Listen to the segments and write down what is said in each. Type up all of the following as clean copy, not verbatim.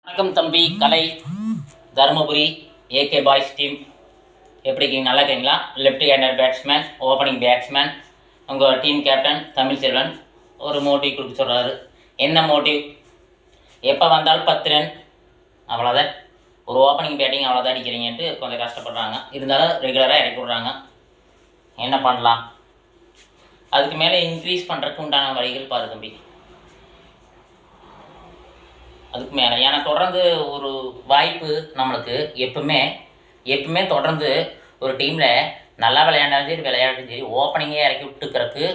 வணக்கம் தம்பி கலை Dharmapuri AK boys team எப்படி இருக்கீங்க? நல்லா இருக்கீங்களா? Left hander batsman, opening batsman, உங்கள் டீம் கேப்டன் தமிழ்செல்வன் ஒரு மோட்டிவ் கொடுக்க சொல்கிறாரு. என்ன மோட்டிவ்? எப்போ வந்தாலும் 10 ரன், அவ்வளோதான். ஒரு ஓப்பனிங் பேட்டிங் அவ்வளோதான் அடிக்கிறீங்கன்ட்டு கொஞ்சம் கஷ்டப்படுறாங்க. இருந்தாலும் ரெகுலராக இறக்கி விட்றாங்க. என்ன பண்ணலாம்? அதுக்கு மேலே இன்க்ரீஸ் பண்ணுறதுக்கு உண்டான வழிகள் பாரு தம்பி. அதுக்கு மேலே ஏன்னா தொடர்ந்து ஒரு வாய்ப்பு நம்மளுக்கு எப்பவுமே தொடர்ந்து ஒரு டீமில் நல்லா விளையாண்டாலும் சரி விளையாடும் சரி ஓப்பனிங்கே இறக்கி விட்டுக்கிறதுக்கு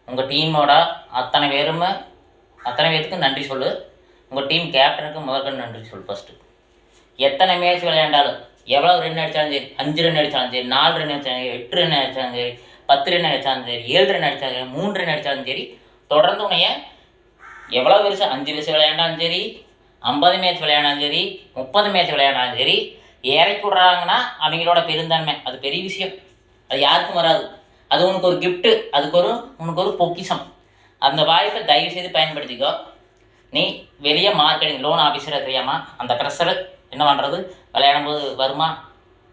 உங்கள் டீமோட அத்தனை பேர்த்துக்கும் நன்றி சொல்லு. உங்கள் டீம் கேப்டனுக்கு முதற்கொண்டு நன்றி சொல்லு. ஃபஸ்ட்டு எத்தனை மேட்ச் விளையாண்டாலும் எவ்வளோ ரன் அடித்தாலும் சரி, 5 ரன் அடித்தாலும் சரி, 4 ரன் அடித்தாலும் சரி, 8 ரன் அடித்தாலும் சரி, 10 ரன் அடித்தாலும் சரி, 7 ரன் அடித்தாலும் சரி, 3 ரன் அடித்தாலும் சரி, தொடர்ந்து உன்னைய எவ்வளோ வருஷம் 5 வருஷம் விளையாண்டாலும் சரி, 50 மேட்ச் விளையாண்டாலும் சரி, 30 மேட்ச் விளையாண்டாலும் சரி, இறக்கி விட்றாங்கன்னா அவங்களோட பெருந்தன்மை. அது பெரிய விஷயம். அது யாருக்கும் வராது. அது உனக்கு ஒரு கிஃப்ட்டு, உனக்கு ஒரு பொக்கிஷம். அந்த வாய்ப்பை தயவு செய்து பயன்படுத்திக்கோ. நீ வெளியே மார்க்கெட்டிங் லோன் ஆஃபீஸராக தெரியாமா அந்த ப்ரெஷர் என்ன பண்ணுறது? விளையாடும் போது வருமா?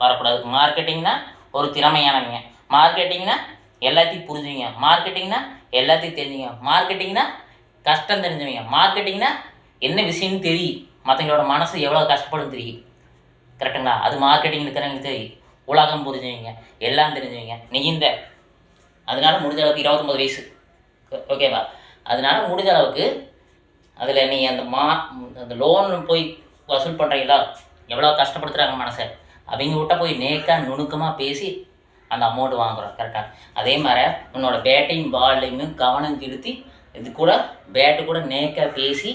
வரக்கூடாது. மார்க்கெட்டிங்னா ஒரு திறமையானவங்க, மார்க்கெட்டிங்னா எல்லாத்தையும் புரிஞ்சுவீங்க, மார்க்கெட்டிங்னா எல்லாத்தையும் தெரிஞ்சுங்க, மார்க்கெட்டிங்னா கஷ்டம் தெரிஞ்சவங்க, மார்க்கெட்டிங்னா என்ன விஷயம்னு தெரியும், மற்றவங்களோட மனசு எவ்வளோ கஷ்டப்படும் தெரியும். கரெக்டுங்களா? அது மார்க்கெட்டிங் இருக்கிறவங்களுக்கு தெரியும். உலகம் புரிஞ்சவங்க, எல்லாம் தெரிஞ்சவங்க நீந்த. அதனால முடிஞ்ச அளவுக்கு 29 வயசு ஓகேவா? அதனால முடிஞ்ச அளவுக்கு அதில் நீ அந்த லோன் போய் வசூல் பண்ணுறீங்களா, எவ்வளோ கஷ்டப்படுத்துகிறாங்க மனசை, அவங்க விட்ட போய் நேக்காக நுணுக்கமாக பேசி அந்த அமௌண்ட் வாங்குகிறோம். கரெக்டாக அதே மாதிரி உன்னோட பேட்டிங் பால்லையும் கவனம் செலுத்தி இது கூட பேட்டு கூட நேக்காக பேசி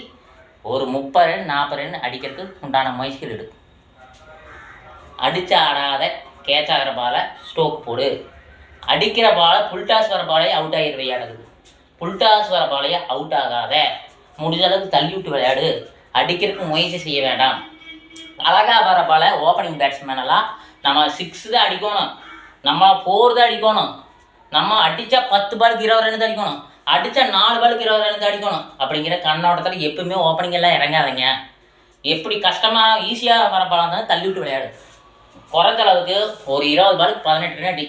ஒரு 30 ரன் 40 ரன் அடிக்கிறதுக்கு உண்டான முயற்சிகள் எடு. அடித்து ஆடாத கேட்ச் ஆகிற பாலை ஸ்டோக் போடு. அடிக்கிற பாலை புல்டாஸ் வர பாலையே அவுட் ஆகிற விளையாடுது. புல்டாஸ் வர பாலையே அவுட் ஆகாத, முடிஞ்ச அளவுக்கு தள்ளி விட்டு விளையாடு. அடிக்கிறதுக்கு முயற்சி செய்ய வேண்டாம். அழகாக வர பாலை ஓப்பனிங் பேட்ஸ்மேனெல்லாம் நம்ம 6 தான் அடிக்கணும், நம்ம 4 தான் அடிக்கணும், நம்ம அடித்தா 10 பாலுக்கு 20 ரன் தான் அடிக்கணும், அடித்தா 4 பாலுக்கு 20 ரன் தான் அடிக்கணும் அப்படிங்கிற கண்ணோட்டத்தில் எப்பவுமே ஓப்பனிங் எல்லாம் இறங்காதீங்க. எப்படி கஷ்டமாக ஈஸியாக வர பாலாக இருந்தாலும் தள்ளி விட்டு விளையாடு. குறைஞ்ச அளவுக்கு ஒரு 20 பாலுக்கு 18 ரன் அடி.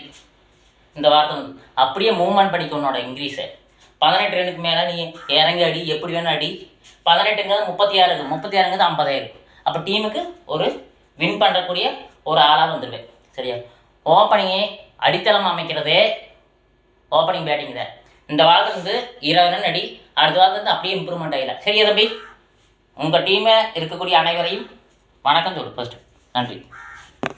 இந்த வார்த்தை வந்து அப்படியே மூவ்மெண்ட் பண்ணிக்க உன்னோட இன்க்ரீஸை. 18 ரனுக்கு மேலே நீ இறங்கி அடி, எப்படி வேணும் அடி. 18ங்கிறது 36, 36ங்கிறது 50 இருக்குது. அப்போ டீமுக்கு ஒரு வின் பண்ணுறக்கூடிய ஒரு ஆளாக வந்துடுவேன். சரியா? ஓப்பனிங்கே அடித்தளம் அமைக்கிறதே ஓப்பனிங் பேட்டிங் தான். இந்த வாரத்துலேருந்து 20 ரன் அடி, அடுத்த வாரத்துலேருந்து அப்படியே இம்ப்ரூவ்மெண்ட் ஆகல. சரியா தம்பி? உங்கள் டீமை இருக்கக்கூடிய அனைவரையும் வணக்கம் சொல்லு ஃபஸ்ட்டு. நன்றி.